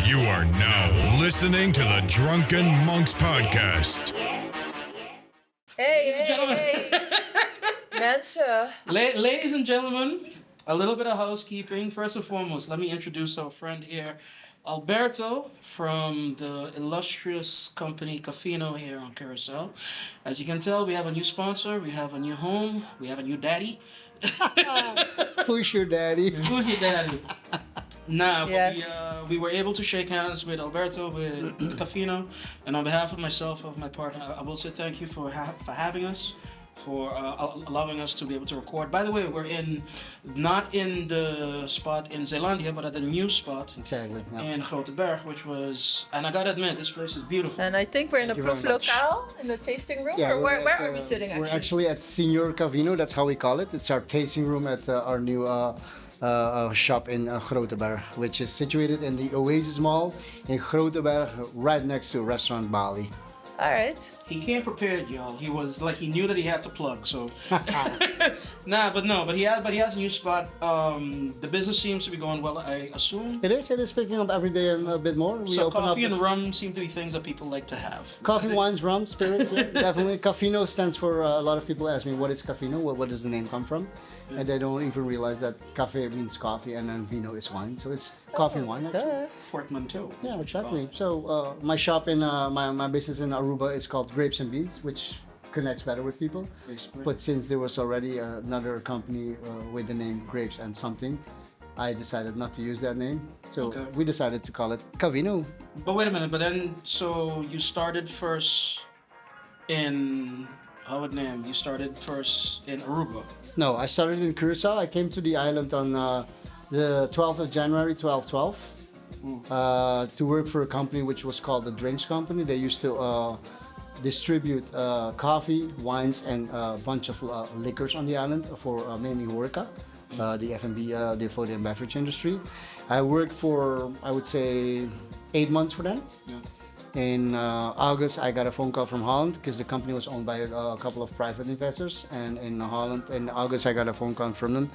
You are now listening to the Drunken Monks Podcast. Hey. Mensen. Ladies and gentlemen, a little bit of housekeeping. First and foremost, let me introduce our friend here, Alberto, from the illustrious company Kafino here on Curaçao. As you can tell, we have a new sponsor, we have a new home, we have a new daddy. Who's your daddy? Who's your daddy? Nah, Yes. but we were able to shake hands with Alberto, with Kafino, and on behalf of myself, of my partner, I will say thank you for having us, for allowing us to be able to record. By the way, we're not in the spot in Zeelandia, but at the new spot Exactly. Yeah. in Groteberg, which was, and I gotta admit, this place is beautiful. And I think we're in a Thank you proof very much. locale, in the tasting room. Yeah, or we're where at, are we sitting actually? We're actually at Senor Kafino, that's how we call it. It's our tasting room at our new shop in Groteberg, which is situated in the Oasis Mall in Groteberg, right next to Restaurant Bali. All right. He came prepared, y'all. He was like, he knew that he had to plug, so. but he has a new spot. The business seems to be going well, I assume. It is picking up every day and a bit more. We So open coffee up and rum seem to be things that people like to have. coffee, wines, rum, spirits, yeah, definitely. Cafino stands for, a lot of people ask me, what is Cafino? What does the name come from? And they don't even realize that cafe means coffee and then vino is wine. So it's coffee and wine, actually. Duh. Portmanteau. Yeah, exactly. So my shop in my business in Aruba is called Grapes and Beans, which connects better with people. Basically. But since there was already another company with the name Grapes and something, I decided not to use that name. So Okay. we decided to call it Kavino. But wait a minute, but then, so you started first in, you started first in Aruba. No, I started in Curaçao. I came to the island on the 12th of January, 12/12, to work for a company which was called the Drinks Company. They used to distribute coffee, wines, and a bunch of liquors on the island for mainly Horeca, the F&B, the food and beverage industry. I worked for, I would say, 8 months for them. Yeah. In August, I got a phone call from Holland because the company was owned by a couple of private investors. And in Holland, in August, I got a phone call from them,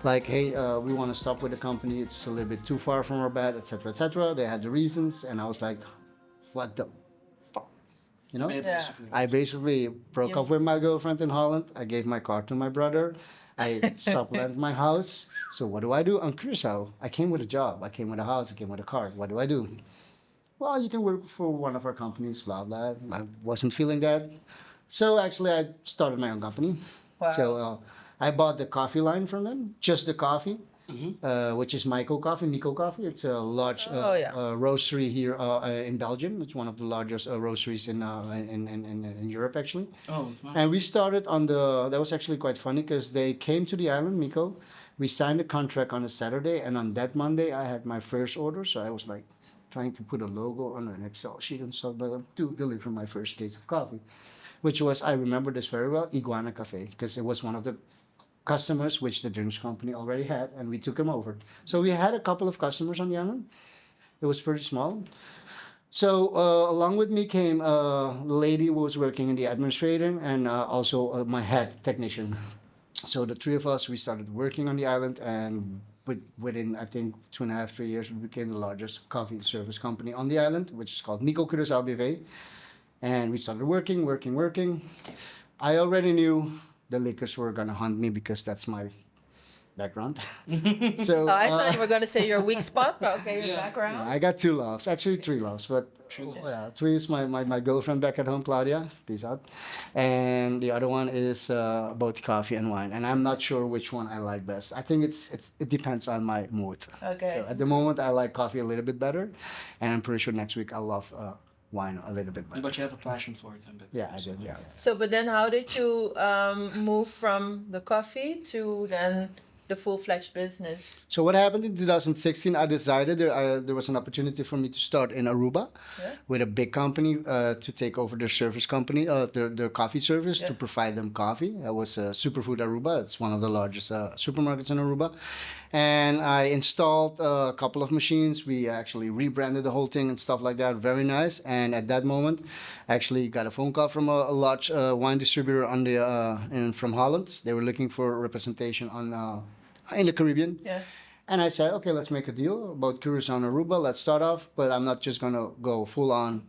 like, "Hey, we want to stop with the company. It's a little bit too far from our bed, etc., etc." They had the reasons, and I was like, "What the fuck?" You know? Yeah. I basically broke up with my girlfriend in Holland. I gave my car to my brother. I sublet my house. So what do? On Curaçao, I came with a job. I came with a house. I came with a car. What do? Well, you can work for one of our companies, blah, blah. I wasn't feeling that. So actually, I started my own company. Wow. So I bought the coffee line from them, just the coffee, which is Miko Coffee. It's a large roastery here in Belgium. It's one of the largest roasteries in Europe, actually. Oh, wow. And we started that was actually quite funny because they came to the island, Miko. We signed a contract on a Saturday, and on that Monday, I had my first order. So I was like, trying to put a logo on an Excel sheet and stuff, but to deliver my first case of coffee, which was, I remember this very well, Iguana Cafe, because it was one of the customers which the drinks company already had, and we took them over. So we had a couple of customers on the island. It was pretty small. So along with me came a lady who was working in the administrator and also my head technician. So the three of us, we started working on the island, and within, I think, 2.5, 3 years, we became the largest coffee service company on the island, which is called Nico Curaçao BV. And we started working. I already knew the liquors were going to hunt me because that's my background. So I thought you were going to say your weak spot, but okay, your background. I got 2 loves, actually 3 loves, but yeah, 3 is my girlfriend back at home, Claudia, peace out. And the other one is both coffee and wine. And I'm not sure which one I like best. I think it depends on my mood. Okay. So at the moment, I like coffee a little bit better, and I'm pretty sure next week I'll love wine a little bit better. But you have a passion for it, then. Yeah, I did, yeah. So, but then how did you move from the coffee to then the full-fledged business? So what happened in 2016, I decided there was an opportunity for me to start in Aruba with a big company to take over their service company, their coffee service, to provide them coffee. That was Superfood Aruba. It's one of the largest supermarkets in Aruba. And I installed a couple of machines. We actually rebranded the whole thing and stuff like that. Very nice. And at that moment, I actually got a phone call from a large wine distributor from Holland. They were looking for representation in the Caribbean. Yeah. And I said, okay, let's make a deal about Curaçao and Aruba. Let's start off, but I'm not just gonna go full on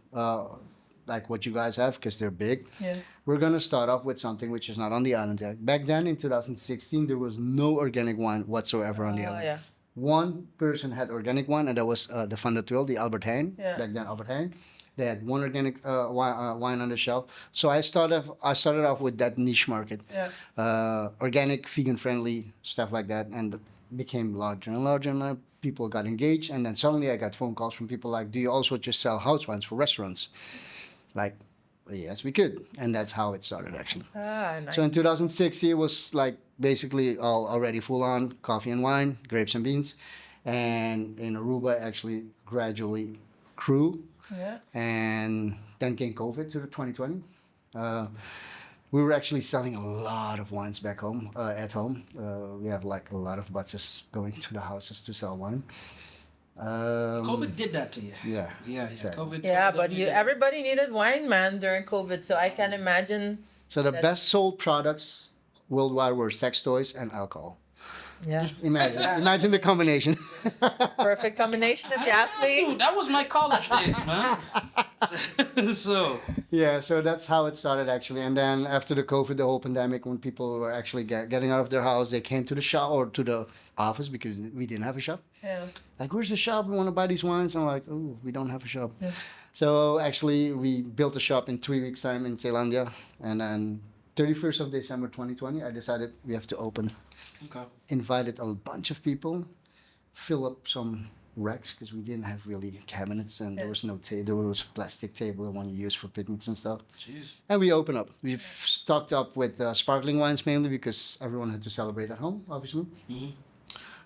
like what you guys have because they're big. Yeah. We're gonna start off with something which is not on the island yet. Back then in 2016, there was no organic wine whatsoever on the Oh, island. yeah. One person had organic wine, and that was the Fundatul, the Albert Heijn. Yeah. Back then, Albert Heijn. They had one organic wine on the shelf. So I started off with that niche market, Yeah. organic, vegan friendly stuff like that, and it became larger and larger. And people got engaged, and then suddenly I got phone calls from people like, "Do you also just sell house wines for restaurants?" Like, yes, we could, and that's how it started actually. Ah, nice. So in 2006, it was like basically all already full on coffee and wine, grapes and beans, and in Aruba actually gradually grew, Yeah. and then came COVID to the 2020. We were actually selling a lot of wines back home, at home. We had like a lot of buses going to the houses to sell wine. COVID did that to you. Yeah. Yeah, exactly. COVID. Yeah, COVID but definitely did. everybody needed wine, man, during COVID. So I can imagine. So the That's- best sold products worldwide were sex toys and alcohol. Yeah. Imagine the combination. Perfect combination, if you ask Dude, me. that was my college days, man. So, Yeah, so that's how it started actually. And then after the COVID, the whole pandemic, when people were actually getting out of their house, they came to the shop or to the office because we didn't have a shop. Yeah. Like, where's the shop? We want to buy these wines. I'm like, oh, we don't have a shop. Yeah. So actually, we built a shop in 3 weeks' time in Zeelandia. And then 31st of December 2020, I decided we have to open. okay. Invited a bunch of people, fill up some racks because we didn't have really cabinets and there was no table. There was a plastic table the one you use for picnics and stuff. Jeez. And we opened up. We've stocked up with sparkling wines mainly because everyone had to celebrate at home, obviously. Mhm.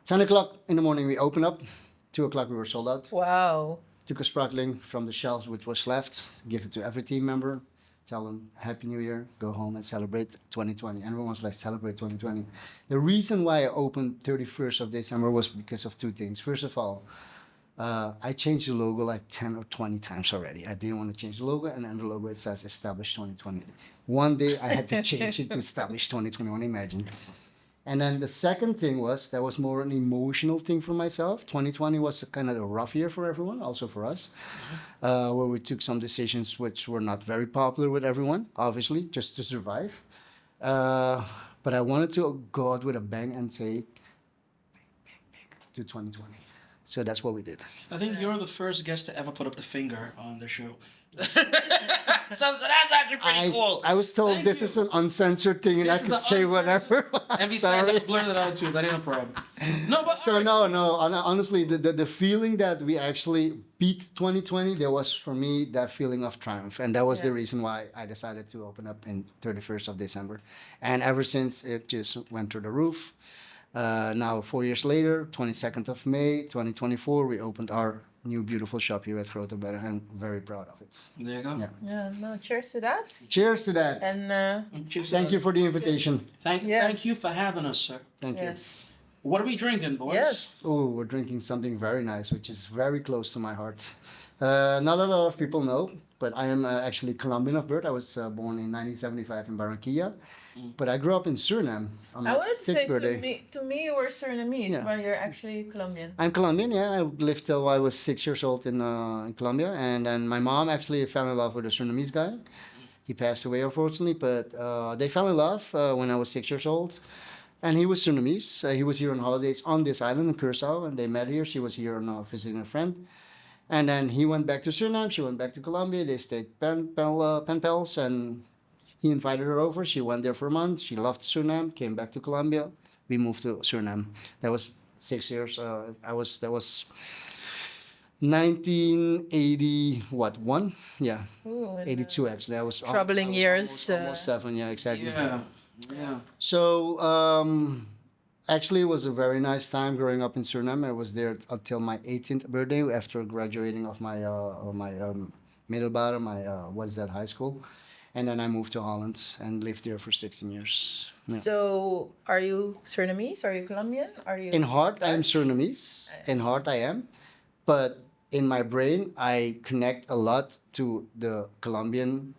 10 o'clock in the morning we opened up. 2 o'clock we were sold out. Wow. Took a sparkling from the shelves which was left, give it to every team member, tell them Happy New Year, go home and celebrate 2020. Everyone was like, celebrate 2020. The reason why I opened 31st of December was because of two things. First of all, I changed the logo like 10 or 20 times already. I didn't want to change the logo, and then the logo it says Established 2020. One day I had to change it to Established 2021, imagine. And then the second thing was, that was more an emotional thing for myself. 2020 was a kind of a rough year for everyone, also for us, where we took some decisions which were not very popular with everyone, obviously, just to survive. But I wanted to go out with a bang and say, to 2020. So that's what we did. I think you're the first guest to ever put up the finger on the show. So that's actually pretty cool. I was told Thank this you. is an uncensored thing and I This is could an say whatever. And besides, I Sorry. can blur that out too. That ain't a problem. No, but So no. Honestly, the feeling that we actually beat 2020, there was for me that feeling of triumph, and that was the Yeah. reason why I decided to open up in 31st of December, and ever since it just went through the roof. Now 4 years later, 22nd of May 2024, we opened our new beautiful shop here at Grote Berg, and very proud of it. There you go. Yeah. Yeah. No. Cheers to that. Cheers to that. And Cheers to Thank us. you for the invitation. Thank Yes. you for having us, sir. Thank you. yes. What are we drinking, boys? Yes. Oh, we're drinking something very nice, which is very close to my heart. Not a lot of people know, but I am actually Colombian of birth. I was born in 1975 in Barranquilla, but I grew up in Suriname on I my would sixth say birthday. to me you were Surinamese, Yeah. but you're actually Colombian. I'm Colombian, yeah. I lived till I was 6 years old in Colombia, and then my mom actually fell in love with a Surinamese guy. He passed away, unfortunately, but they fell in love when I was 6 years old. And he was Surinamese. He was here on holidays on this island in Curaçao, and they met here. She was here on visiting a friend. And then he went back to Suriname. She went back to Colombia. They stayed pen pals, and he invited her over. She went there for a month. She loved Suriname. Came back to Colombia. We moved to Suriname. That was 6 years. That was 1980. What one? Yeah, Ooh, and, 82 actually. I was Troubling I was years, Almost 7. Yeah, exactly. Yeah. Yeah. So actually, it was a very nice time growing up in Suriname. I was there until my 18th birthday after graduating of my middelbare, my what is that, high school, and then I moved to Holland and lived there for 16 years. Yeah. So, are you Surinamese? Are you Colombian? Are you In heart, I am Surinamese. In heart, I am, but in my brain, I connect a lot to the Colombian.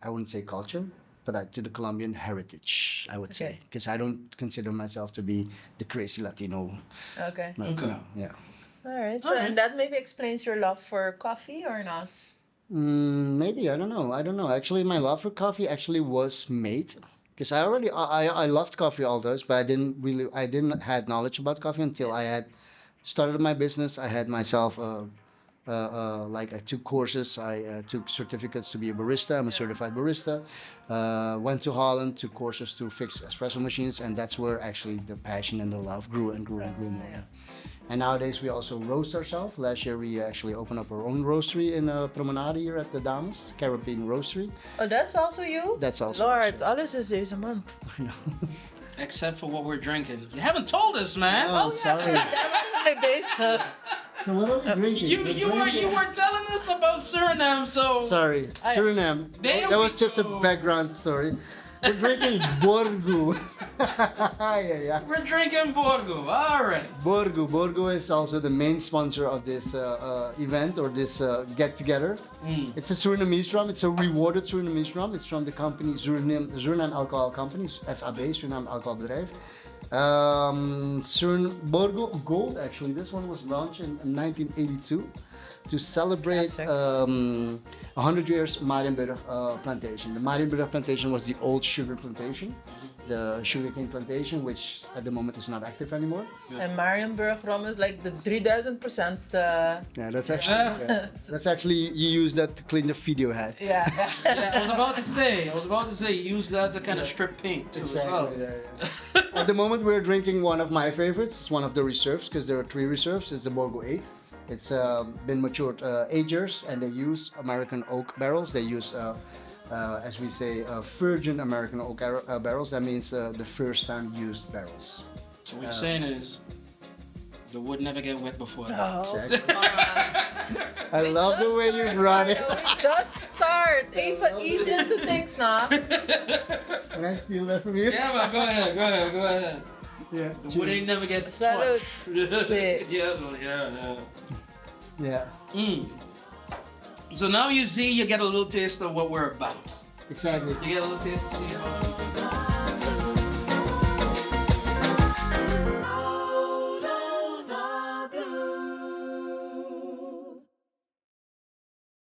I wouldn't say culture, to the Colombian heritage, I would say, Okay. because I don't consider myself to be the crazy Latino. Okay. But, Okay. yeah. All right. So, All right. and that maybe explains your love for coffee or not? Maybe I don't know. Actually, my love for coffee actually was made because I loved coffee all those, but I didn't had knowledge about coffee until I had started my business. I had myself like I took courses. I took certificates to be a barista. I'm a certified barista. Went to Holland, took courses to fix espresso machines, and that's where actually the passion and the love grew and grew and grew more. Yeah. And nowadays we also roast ourselves. Last year we actually opened up our own roastery in Promenade here at the Dames, Caribbean Roastery. Oh, that's also you? That's also Lord, alles is deze man. Except for what we're drinking. You haven't told us, man. Oh, sorry. My basement. So what are we drinking? You were telling us about Suriname, so Sorry, Suriname. There That we was just a go. background story. We're drinking Borgo. yeah. we're drinking Borgo. All right. Borgo. Borgo is also the main sponsor of this event or this get-together. It's a Surinamese rum. It's a rewarded Surinamese rum. It's from the company Suriname Alcohol Company, SAB, Suriname Alcohol Bedrijf. Borgo Gold, actually. This one was launched in 1982 to celebrate Classic. 100 years Marienburg plantation. The Marienburg plantation was the old sugar plantation, the sugarcane plantation, which at the moment is not active anymore. And Marienburg rum is like the 3000%. Yeah, that's actually you use that to clean the video head. Yeah. Yeah, I was about to say, use that to kind of strip paint too as well. Exactly. Yeah. At the moment, we're drinking one of my favorites. It's one of the reserves because there are 3 reserves. It's the Borgo 8. It's been matured 8 years, and they use American oak barrels. They use, as we say, virgin American oak barrels. That means the first time used barrels. So what you're saying is, the wood never get wet before that. Oh, Exactly. come on. I love the way you run it. We just start. Even ease into things now. Can I steal that from you? Yeah, man, go ahead. Yeah. The wood ain't never get Salute. touched. Sick. yeah. Yeah. So now you see, you get a little taste of what we're about. Exactly. You get a little taste to see how.